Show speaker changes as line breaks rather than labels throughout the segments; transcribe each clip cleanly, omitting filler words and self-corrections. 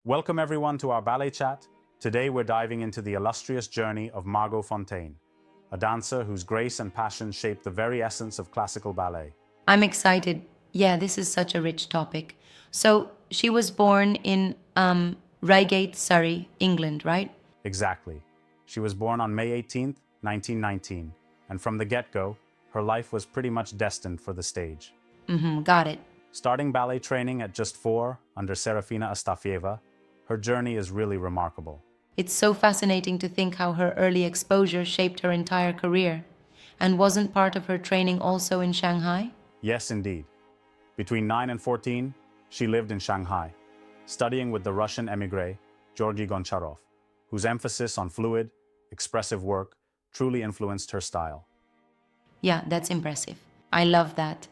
Welcome everyone to our ballet chat. Today we're diving into the illustrious journey of Margot Fonteyn, a dancer whose grace and passion shaped the very essence of classical ballet.
I'm excited. Yeah, this is such a rich topic. So, she was born in Reigate, Surrey, England, right?
Exactly. She was born on May 18th, 1919, and from the get-go, her life was pretty much destined for the stage.
Got it.
Starting ballet training at just 4 under Serafina Astafieva, her journey is really remarkable.
It's so fascinating to think how her early exposure shaped her entire career. And wasn't part of her training also in Shanghai?
Yes, indeed. Between 9 and 14, she lived in Shanghai, studying with the Russian émigré Georgy Goncharov, whose emphasis on fluid, expressive work truly influenced her style.
Yeah, that's impressive. I love that.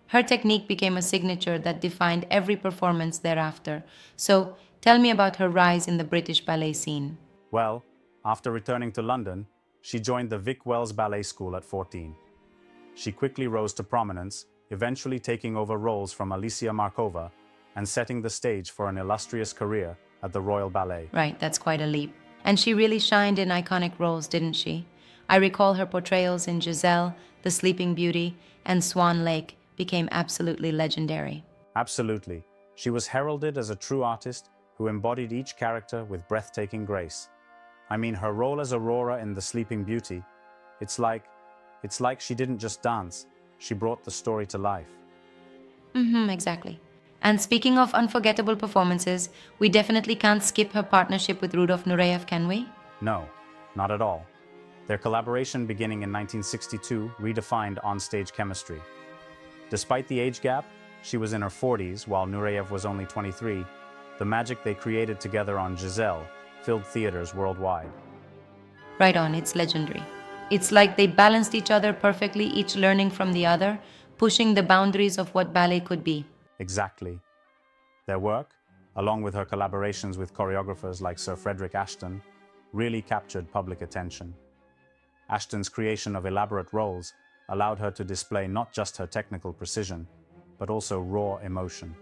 Her technique became a signature that defined every performance thereafter. So, tell me about her rise in the British ballet scene.
Well, after returning to London, she joined the Vic-Wells Ballet School at 14. She quickly rose to prominence, eventually taking over roles from Alicia Markova and setting the stage for an illustrious career at the Royal Ballet.
Right, that's quite a leap. And she really shined in iconic roles, didn't she? I recall her portrayals in Giselle, The Sleeping Beauty, and Swan Lake became absolutely legendary.
Absolutely. She was heralded as a true artist who embodied each character with breathtaking grace. I mean, her role as Aurora in The Sleeping Beauty, it's like she didn't just dance, she brought the story to life.
Exactly. And speaking of unforgettable performances, we definitely can't skip her partnership with Rudolf Nureyev, can we?
No, not at all. Their collaboration beginning in 1962 redefined on-stage chemistry. Despite the age gap, she was in her 40s while Nureyev was only 23. The magic they created together on Giselle filled theaters worldwide.
Right on, it's legendary. It's like they balanced each other perfectly, each learning from the other, pushing the boundaries of what ballet could be.
Exactly. Their work, along with her collaborations with choreographers like Sir Frederick Ashton, really captured public attention. Ashton's creation of elaborate roles allowed her to display not just her technical precision, but also raw emotion.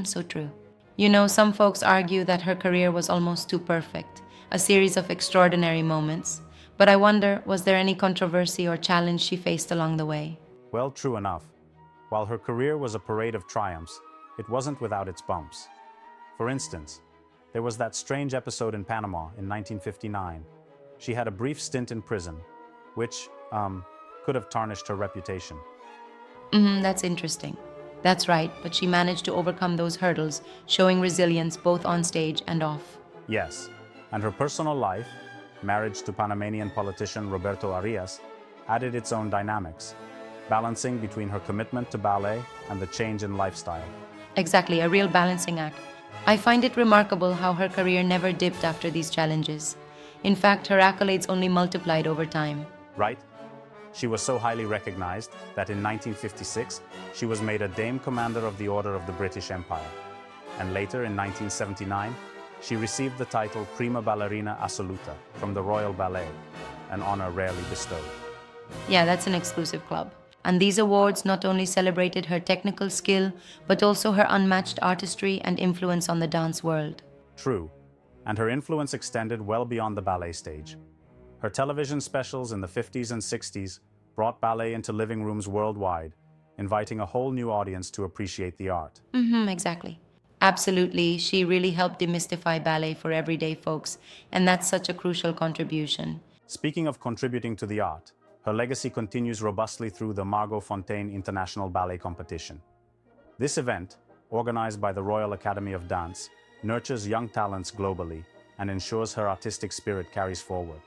So true. You know, some folks argue that her career was almost too perfect, a series of extraordinary moments. But I wonder, was there any controversy or challenge she faced along the way?
Well, true enough. While her career was a parade of triumphs, it wasn't without its bumps. For instance, there was that strange episode in Panama in 1959. She had a brief stint in prison, which, could have tarnished her reputation.
That's interesting. That's right, but she managed to overcome those hurdles, showing resilience both on stage and off.
Yes, and her personal life, marriage to Panamanian politician Roberto Arias, added its own dynamics, balancing between her commitment to ballet and the change in lifestyle.
Exactly, a real balancing act. I find it remarkable how her career never dipped after these challenges. In fact, her accolades only multiplied over time.
Right? She was so highly recognized that in 1956, she was made a Dame Commander of the Order of the British Empire. And later, in 1979, she received the title Prima Ballerina Assoluta from the Royal Ballet, an honor rarely bestowed.
Yeah, that's an exclusive club. And these awards not only celebrated her technical skill, but also her unmatched artistry and influence on the dance world.
True, and her influence extended well beyond the ballet stage. Her television specials in the 50s and 60s brought ballet into living rooms worldwide, inviting a whole new audience to appreciate the art.
Exactly. Absolutely, she really helped demystify ballet for everyday folks, and that's such a crucial contribution.
Speaking of contributing to the art, her legacy continues robustly through the Margot Fonteyn International Ballet Competition. This event, organized by the Royal Academy of Dance, nurtures young talents globally and ensures her artistic spirit carries forward.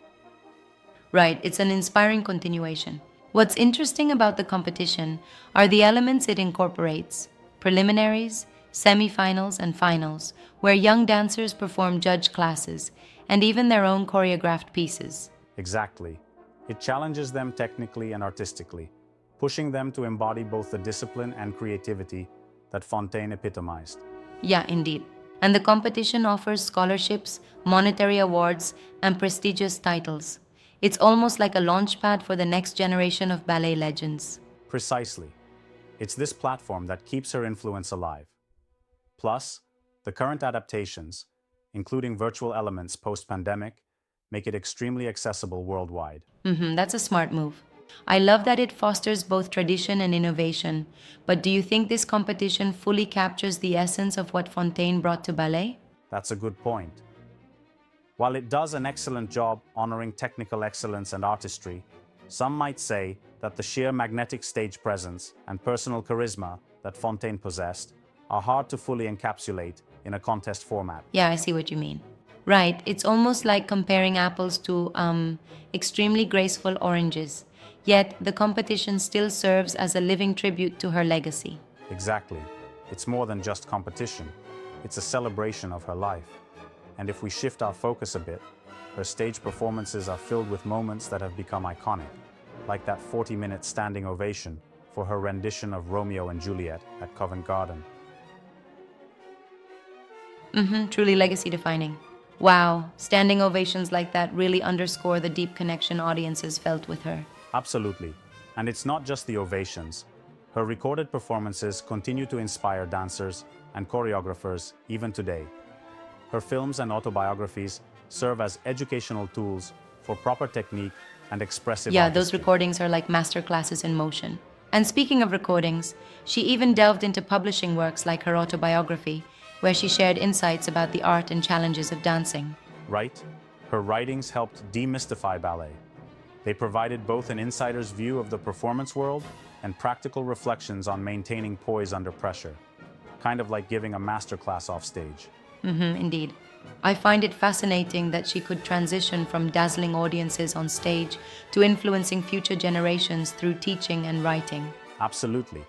Right, it's an inspiring continuation. What's interesting about the competition are the elements it incorporates: preliminaries, semi-finals, and finals, where young dancers perform judge classes and even their own choreographed pieces.
Exactly. It challenges them technically and artistically, pushing them to embody both the discipline and creativity that Fonteyn epitomized.
Yeah, indeed. And the competition offers scholarships, monetary awards, and prestigious titles. It's almost like a launchpad for the next generation of ballet legends.
Precisely. It's this platform that keeps her influence alive. Plus, The current adaptations, including virtual elements post-pandemic, make it extremely accessible worldwide.
That's a smart move. I love that it fosters both tradition and innovation, but do you think this competition fully captures the essence of what Fonteyn brought to ballet?
That's a good point. While it does an excellent job honoring technical excellence and artistry, some might say that the sheer magnetic stage presence and personal charisma that Fonteyn possessed are hard to fully encapsulate in a contest format.
Yeah, I see what you mean. Right, it's almost like comparing apples to extremely graceful oranges. Yet the competition still serves as a living tribute to her legacy.
Exactly. It's more than just competition. It's a celebration of her life. And if we shift our focus a bit, her stage performances are filled with moments that have become iconic, like that 40-minute standing ovation for her rendition of Romeo and Juliet at Covent Garden.
Truly legacy defining. Wow, standing ovations like that really underscore the deep connection audiences felt with her.
Absolutely. And it's not just the ovations. Her recorded performances continue to inspire dancers and choreographers even today. Her films and autobiographies serve as educational tools for proper technique and expressive
Yeah,
artistry.
those recordings are like masterclasses in motion. And speaking of recordings, she even delved into publishing works like her autobiography, where she shared insights about the art and challenges of dancing.
Right? Her writings helped demystify ballet. They provided both an insider's view of the performance world and practical reflections on maintaining poise under pressure, kind of like giving a masterclass off stage.
Indeed. I find it fascinating that she could transition from dazzling audiences on stage to influencing future generations through teaching and writing.
Absolutely.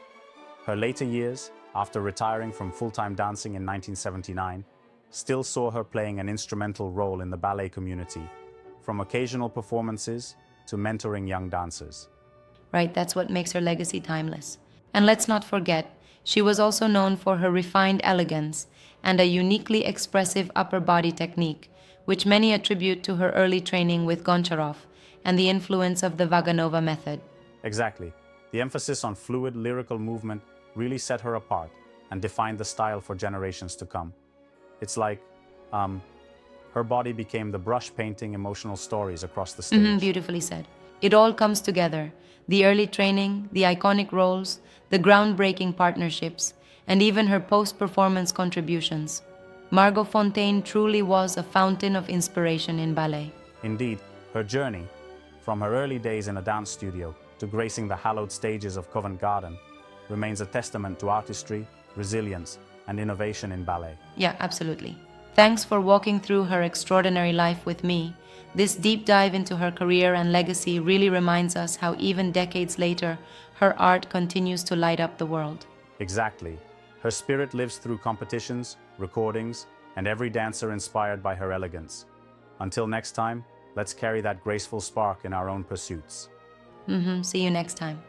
Her later years, after retiring from full-time dancing in 1979, still saw her playing an instrumental role in the ballet community, from occasional performances to mentoring young dancers.
Right, that's what makes her legacy timeless. And let's not forget, she was also known for her refined elegance and a uniquely expressive upper body technique, which many attribute to her early training with Goncharov and the influence of the Vaganova method.
Exactly. The emphasis on fluid lyrical movement really set her apart and defined the style for generations to come. It's like, her body became the brush painting emotional stories across the stage.
Beautifully said. It all comes together. The early training, the iconic roles, the groundbreaking partnerships, and even her post-performance contributions. Margot Fonteyn truly was a fountain of inspiration in ballet.
Indeed, her journey, from her early days in a dance studio to gracing the hallowed stages of Covent Garden, remains a testament to artistry, resilience, and innovation in ballet.
Yeah, absolutely. Thanks for walking through her extraordinary life with me. This deep dive into her career and legacy really reminds us how even decades later, her art continues to light up the world.
Exactly. Her spirit lives through competitions, recordings, and every dancer inspired by her elegance. Until next time, let's carry that graceful spark in our own pursuits.
See you next time.